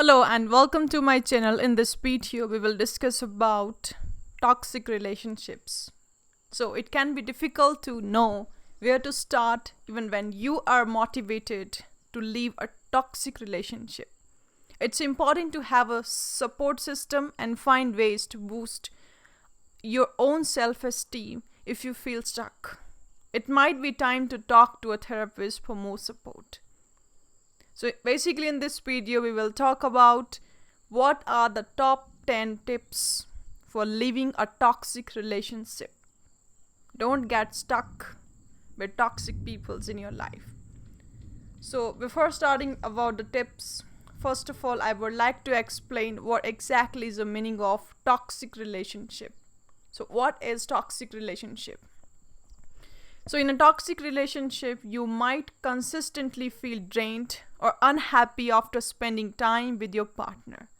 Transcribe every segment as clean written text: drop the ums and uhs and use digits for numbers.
Hello and welcome to my channel. In this video, we will discuss about toxic relationships. So it can be difficult to know where to start even when you are motivated to leave a toxic relationship. It's important to have a support system and find ways to boost your own self-esteem if you feel stuck. It might be time to talk to a therapist for more support. So basically in this video we will talk about what are the top 10 tips for leaving a toxic relationship. Don't get stuck with toxic peoples in your life. So before starting about the tips, first of all I would like to explain what exactly is the meaning of toxic relationship. So what is toxic relationship? So in a toxic relationship, you might consistently feel drained or unhappy after spending time with your partner.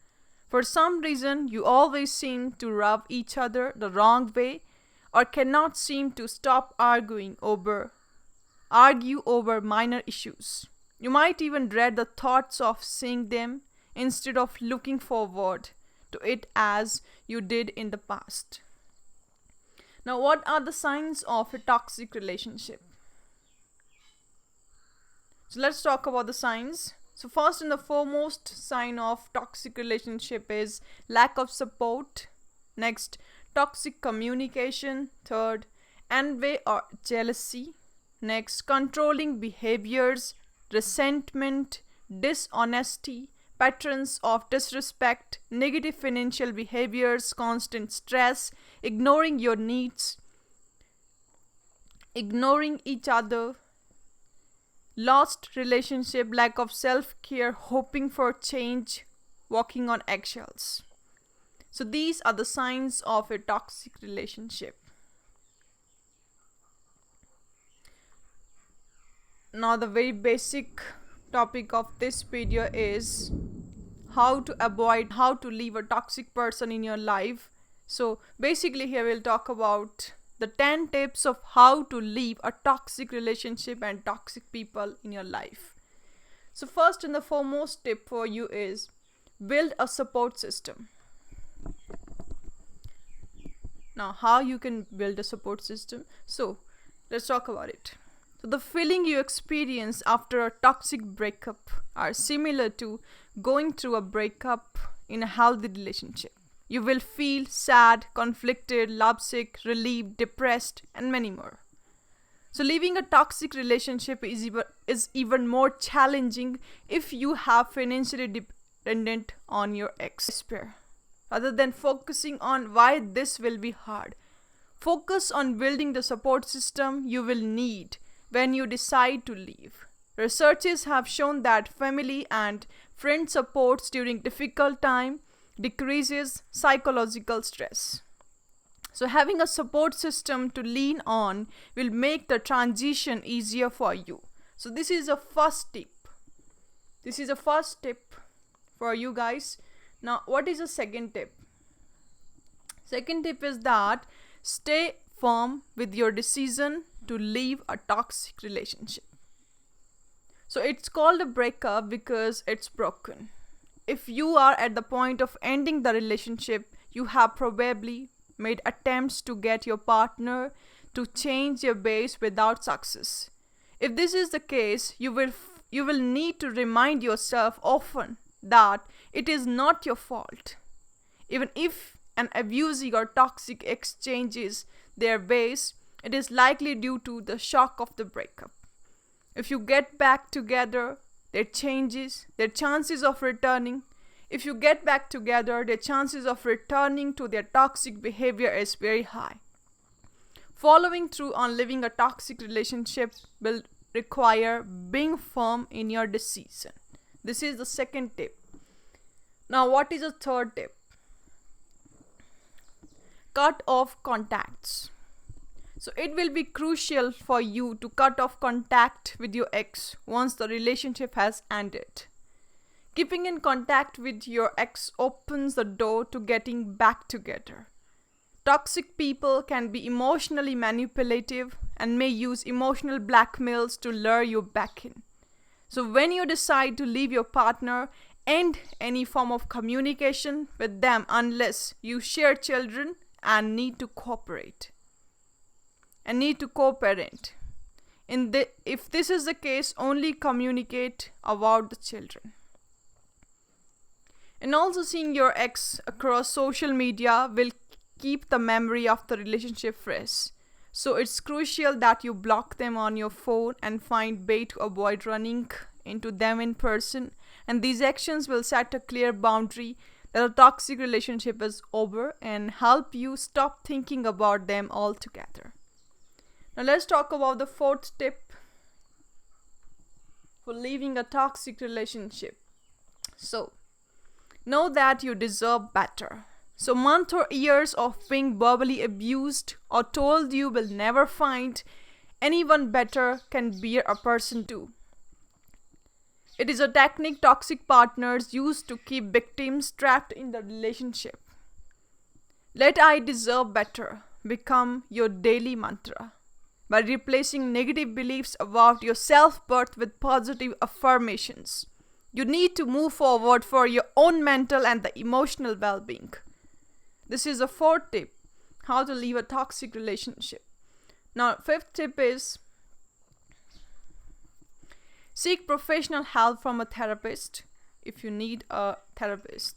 For some reason, you always seem to rub each other the wrong way or cannot seem to stop argue over minor issues. You might even dread the thoughts of seeing them instead of looking forward to it as you did in the past. Now, what are the signs of a toxic relationship? So let's talk about the signs. So first and the foremost sign of toxic relationship is lack of support. Next, toxic communication. Third, envy or jealousy. Next, controlling behaviors, resentment, dishonesty, patterns of disrespect, negative financial behaviors, constant stress, ignoring your needs, ignoring each other, lost relationship, lack of self-care, hoping for change, walking on eggshells. So these are the signs of a toxic relationship. Now the very basic topic of this video is how to leave a toxic person in your life. So basically here we'll talk about the 10 tips of how to leave a toxic relationship and toxic people in your life. So first and the foremost tip for you is build a support system. Now how you can build a support system? So let's talk about it. So the feeling you experience after a toxic breakup are similar to going through a breakup in a healthy relationship. You will feel sad, conflicted, lovesick, relieved, depressed, and many more. So leaving a toxic relationship is even more challenging if you have financially dependent on your ex. Rather than focusing on why this will be hard, focus on building the support system you will need when you decide to leave. Researchers have shown that family and friend supports during difficult time decreases psychological stress. So having a support system to lean on will make the transition easier for you. So this is a first tip. This is a first tip for you guys. Now what is the second tip? Second tip is that stay firm with your decision to leave a toxic relationship. So it's called a breakup because it's broken. If you are at the point of ending the relationship, you have probably made attempts to get your partner to change your ways without success. If this is the case, you will need to remind yourself often that it is not your fault. Even if an abusive or toxic ex changes their ways, it is likely due to the shock of the breakup. If you get back together, their chances of returning to their toxic behavior is very high. Following through on living a toxic relationship will require being firm in your decision. This is the second tip. Now what is the third tip? Cut off contacts. So it will be crucial for you to cut off contact with your ex once the relationship has ended. Keeping in contact with your ex opens the door to getting back together. Toxic people can be emotionally manipulative and may use emotional blackmails to lure you back in. So when you decide to leave your partner, end any form of communication with them unless you share children and need to cooperate and need to co-parent. If this is the case, only communicate about the children. And also, seeing your ex across social media will keep the memory of the relationship fresh. So it's crucial that you block them on your phone and find way to avoid running into them in person. And these actions will set a clear boundary that a toxic relationship is over and help you stop thinking about them altogether. Now let's talk about the fourth tip for leaving a toxic relationship. So, know that you deserve better. So months or years of being verbally abused or told you will never find anyone better can bear a person too. It is a technique toxic partners use to keep victims trapped in the relationship. Let I deserve better become your daily mantra by replacing negative beliefs about your self-worth with positive affirmations. You need to move forward for your own mental and the emotional well-being. This is the fourth tip, how to leave a toxic relationship. Now, fifth tip is seek professional help from a therapist if you need a therapist.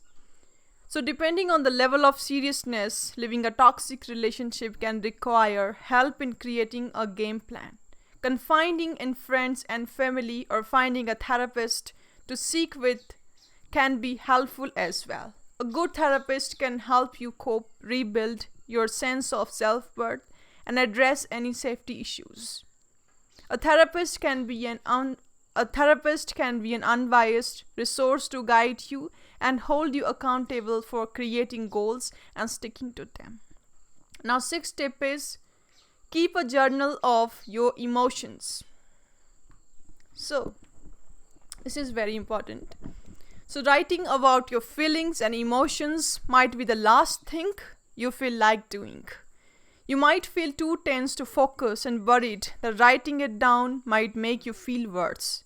So depending on the level of seriousness, leaving a toxic relationship can require help in creating a game plan. Confiding in friends and family or finding a therapist to seek with can be helpful as well. A good therapist can help you cope, rebuild your sense of self-worth, and address any safety issues. A therapist can be an unbiased resource to guide you and hold you accountable for creating goals and sticking to them. Now, sixth tip is keep a journal of your emotions. So, this is very important. So writing about your feelings and emotions might be the last thing you feel like doing. You might feel too tense to focus and worried that writing it down might make you feel worse.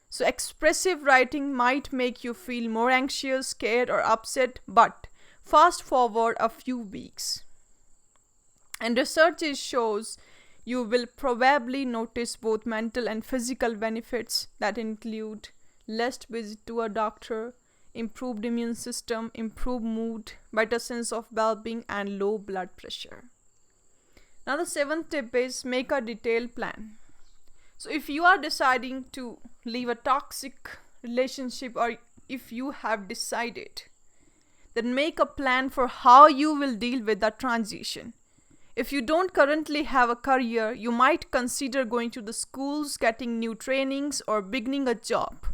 So expressive writing might make you feel more anxious, scared or upset, but fast forward a few weeks. And research shows you will probably notice both mental and physical benefits that include less visit to a doctor, improved immune system, improved mood, better sense of well-being and low blood pressure. Now the seventh tip is make a detailed plan. So if you are deciding to leave a toxic relationship or if you have decided, then make a plan for how you will deal with the transition. If you don't currently have a career, you might consider going to the schools, getting new trainings or beginning a job.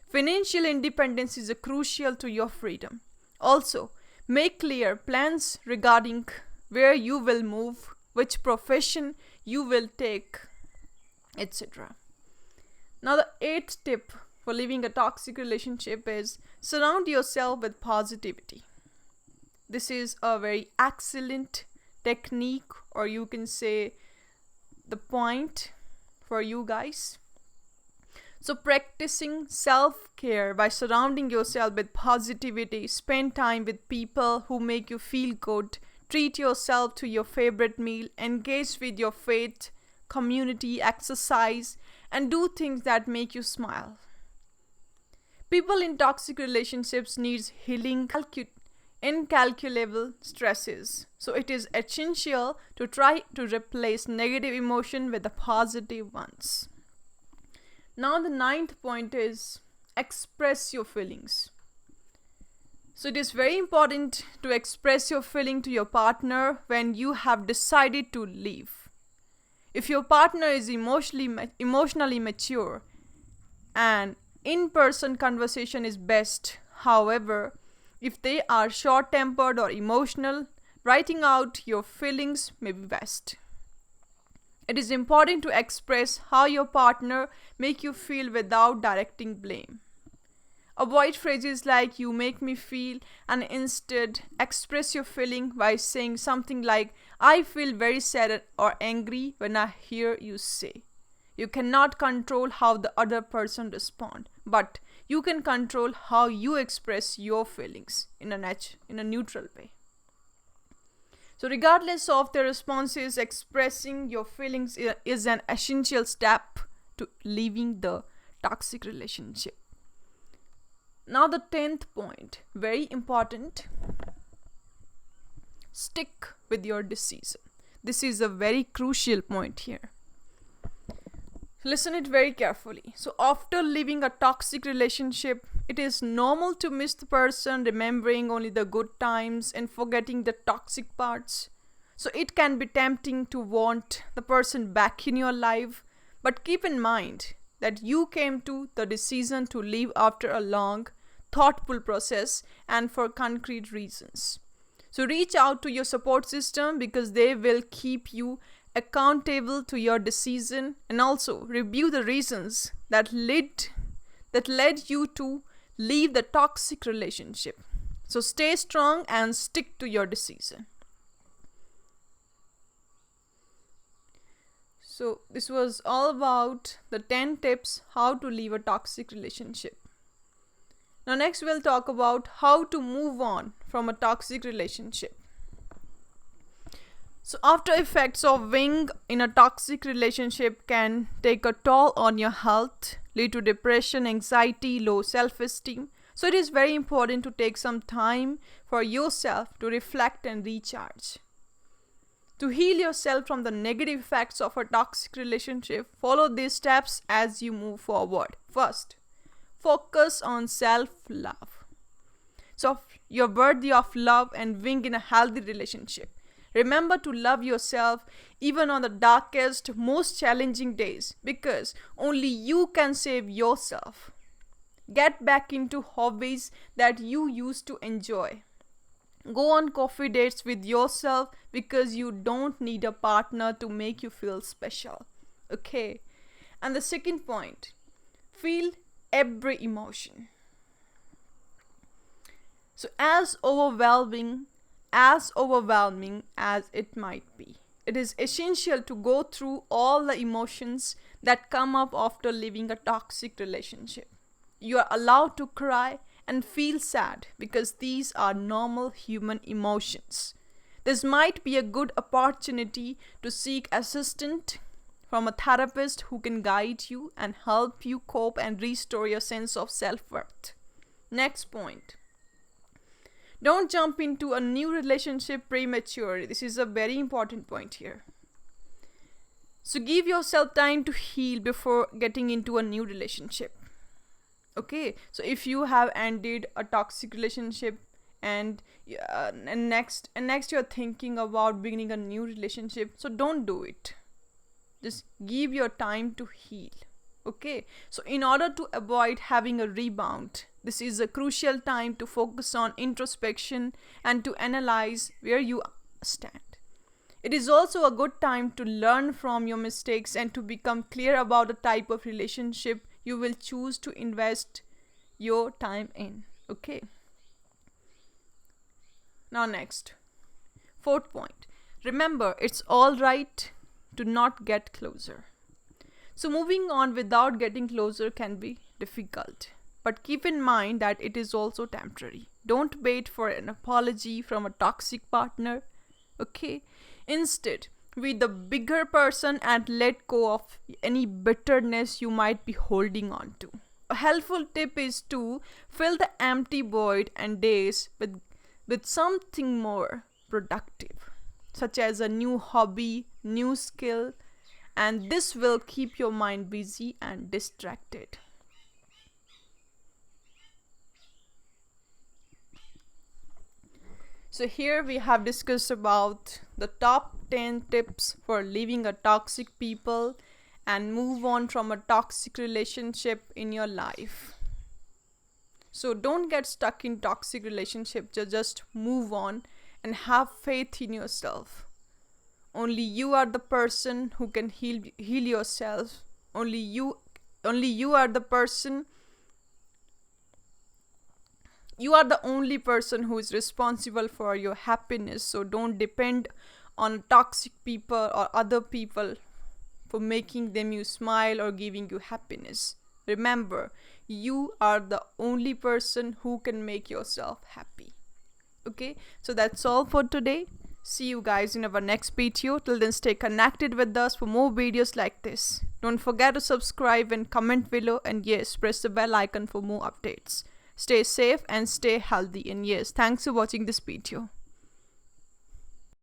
Financial independence is crucial to your freedom. Also, make clear plans regarding where you will move, which profession you will take, etc. Now, the eighth tip for leaving a toxic relationship is surround yourself with positivity. This is a very excellent technique, or you can say the point for you guys. So practicing self-care by surrounding yourself with positivity, spend time with people who make you feel good, treat yourself to your favorite meal, engage with your faith, community, exercise, and do things that make you smile. People in toxic relationships need healing incalculable stresses. So it is essential to try to replace negative emotion with the positive ones. Now the ninth point is express your feelings. So it is very important to express your feeling to your partner when you have decided to leave. If your partner is emotionally mature, an in-person conversation is best. However, if they are short-tempered or emotional, writing out your feelings may be best. It is important to express how your partner make you feel without directing blame. Avoid phrases like "you make me feel" and instead express your feeling by saying something like "I feel very sad or angry when I hear you say." You cannot control how the other person responds, but you can control how you express your feelings in a neutral way. So regardless of the responses, expressing your feelings is an essential step to leaving the toxic relationship. Now the 10th point, very important. Stick with your decision. This is a very crucial point here. Listen it very carefully. So after leaving a toxic relationship, it is normal to miss the person, remembering only the good times and forgetting the toxic parts. So it can be tempting to want the person back in your life, but keep in mind that you came to the decision to leave after a long, thoughtful process and for concrete reasons. So reach out to your support system because they will keep you accountable to your decision and also review the reasons that led you to leave the toxic relationship. So stay strong and stick to your decision. So this was all about the 10 tips how to leave a toxic relationship. Now next we'll talk about how to move on from a toxic relationship. So after effects of being in a toxic relationship can take a toll on your health, lead to depression, anxiety, low self-esteem. So it is very important to take some time for yourself to reflect and recharge. To heal yourself from the negative effects of a toxic relationship, follow these steps as you move forward. First, focus on self-love. So you're worthy of love and being in a healthy relationship. Remember to love yourself even on the darkest, most challenging days because only you can save yourself. Get back into hobbies that you used to enjoy. Go on coffee dates with yourself because you don't need a partner to make you feel special. Okay. And the second point, feel every emotion. So as overwhelming as it might be, it is essential to go through all the emotions that come up after leaving a toxic relationship. You are allowed to cry and feel sad because these are normal human emotions. This might be a good opportunity to seek assistance from a therapist who can guide you and help you cope and restore your sense of self-worth. Next point. Don't jump into a new relationship prematurely. This is a very important point here. So give yourself time to heal before getting into a new relationship. Okay, so if you have ended a toxic relationship and next you're thinking about beginning a new relationship, so don't do it. Just give your time to heal. Okay, so in order to avoid having a rebound, this is a crucial time to focus on introspection and to analyze where you stand. It is also a good time to learn from your mistakes and to become clear about the type of relationship you will choose to invest your time in. Okay. Now next, fourth point. Remember, it's all right to not get closer. So moving on without getting closer can be difficult. But keep in mind that it is also temporary. Don't wait for an apology from a toxic partner. Okay? Instead, be the bigger person and let go of any bitterness you might be holding on to. A helpful tip is to fill the empty void and days with something more productive, such as a new hobby, new skill, and this will keep your mind busy and distracted. So here we have discussed about the top 10 tips for leaving a toxic people and move on from a toxic relationship in your life. So don't get stuck in toxic relationship, just move on and have faith in yourself. Only you are the person who can heal yourself. Only you are the person. You are the only person who is responsible for your happiness. So don't depend on toxic people or other people for making them you smile or giving you happiness. Remember, you are the only person who can make yourself happy. Okay, so that's all for today. See you guys in our next video. Till then, stay connected with us for more videos like this. Don't forget to subscribe and comment below, and yes, press the bell icon for more updates. Stay safe and stay healthy, and yes, thanks for watching this video.